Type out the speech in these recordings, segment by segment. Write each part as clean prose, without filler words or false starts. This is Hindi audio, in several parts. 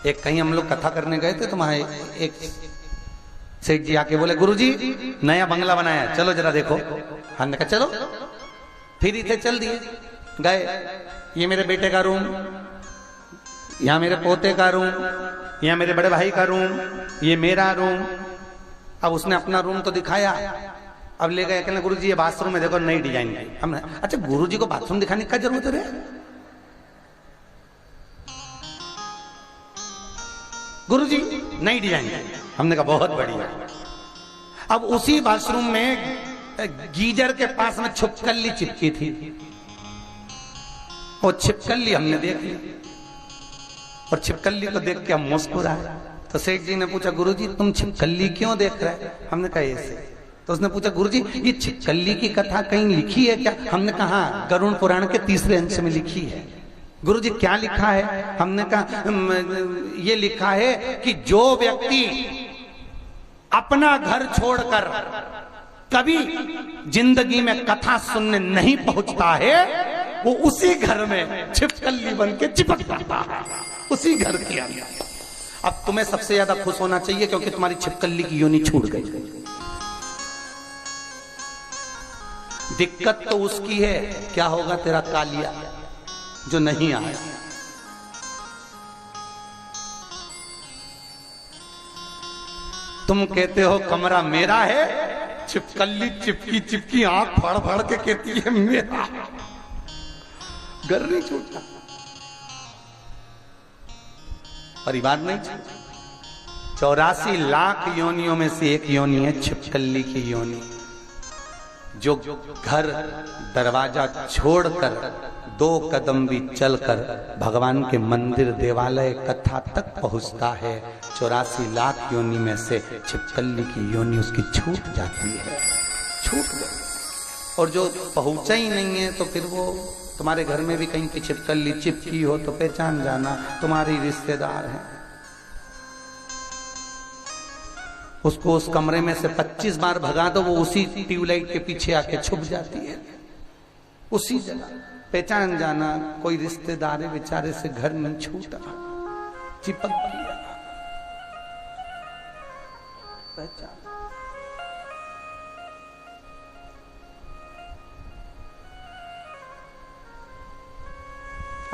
एक कहीं हम लोग कथा करने गए थे तो वहां एक सेठ जी आके बोले, गुरुजी नया बंगला बनाया, चलो जरा देखो। हमने कहा चलो, फिर इथे चल दिए। गए, ये मेरे बेटे का रूम, यहाँ मेरे पोते का रूम, यहाँ मेरे बड़े भाई का रूम, ये मेरा रूम। अब उसने अपना रूम तो दिखाया, अब ले गए, कहने गुरुजी ये बाथरूम है, देखो नई डिजाइन की। हमने, अच्छा गुरुजी को बाथरूम दिखाने की क्या जरूरत है? गुरुजी नई डिजाइन। हमने कहा बहुत बढ़िया। अब उसी बाथरूम में गीजर के पास में छिपकली चिपकी थी, वो छिपकली हमने देख ली और छिपकली को देख के हम मुस्कुराए। तो सेठ जी ने पूछा, गुरुजी तुम छिपकली क्यों देख रहे हैं? हमने कहा ऐसे। तो उसने पूछा, गुरुजी ये छिपकली की कथा कहीं लिखी है क्या? हमने कहा गरुड़ पुराण के 3रे अंश में लिखी है। गुरुजी क्या लिखा है? हमने कहा ये लिखा है कि जो व्यक्ति अपना घर छोड़कर कभी जिंदगी में कथा सुनने नहीं पहुंचता है, वो उसी घर में छिपकली बन के चिपक जाता है, उसी घर के अंदर। अब तुम्हें सबसे ज्यादा खुश होना चाहिए क्योंकि तुम्हारी छिपकली की योनि छूट गई। दिक्कत तो उसकी है, क्या होगा तेरा कालिया जो नहीं आया। तुम कहते हो कमरा मेरा है, छिपकली चिपकी चिपकी आंख फाड़ फाड़ के कहती है मेरा। घर नहीं छूटा, परिवार नहीं छूटा। 84 लाख योनियों में से एक योनि है छिपकली की योनि, जो घर दरवाजा छोड़कर 2 कदम भी चलकर भगवान के मंदिर देवालय कथा तक पहुंचता है। 84 लाख योनि में से छिपकली की योनि उसकी छूट जाती है, छूट गई। और जो पहुंचा ही नहीं है तो फिर वो तुम्हारे घर में भी कहीं की छिपकली चिपकी हो तो पहचान जाना, तुम्हारी रिश्तेदार है। उसको उस कमरे में से 25 बार भगा दो, वो उसी ट्यूबलाइट के पीछे आके छुप जाती है, उसी जगह। पहचान जाना कोई रिश्तेदार है, बेचारे से घर नहीं छूटा, चिपक गया। पहचान।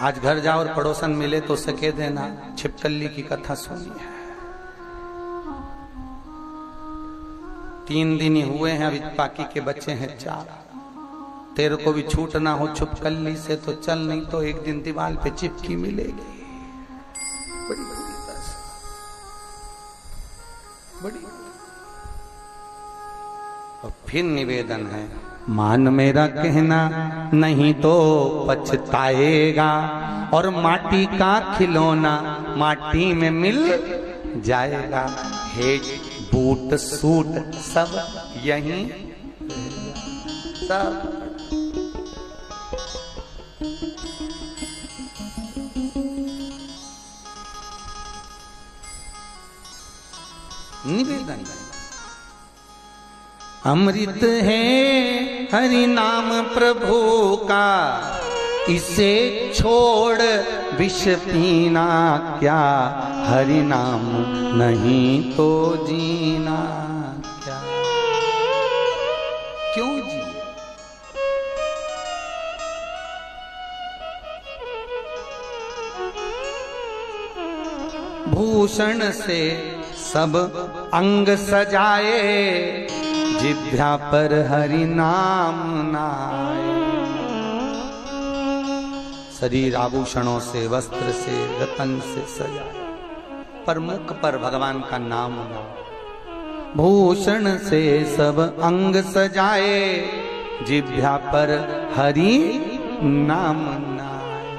आज घर जाओ और पड़ोसन मिले तो उसे कह देना छिपकली की कथा सुनी है। 3 दिन ही हुए हैं, अभी बाकी के बच्चे हैं 4। तेरे को भी छूटना हो छिपकली से तो चल, नहीं तो एक दिन दीवार पे चिपकी मिलेगी। बड़ी बड़ी। और फिर निवेदन है, मान मेरा कहना नहीं तो पछताएगा, और माटी का खिलौना माटी में मिल जाएगा। हे बूट सूट सब यहीं सब। निवेदन, अमृत है हरि नाम प्रभु का, इसे छोड़ विष पीना क्या, हरि नाम नहीं तो जीना क्या। क्यों जी? भूषण से सब अंग सजाए, जिभ्या पर हरि नाम नाए। शरीर आभूषणों से, वस्त्र से, रतन से सजाए, पर मुख पर भगवान का नाम ना। भूषण से सब अंग सजाए, जिभ्या पर हरि नाम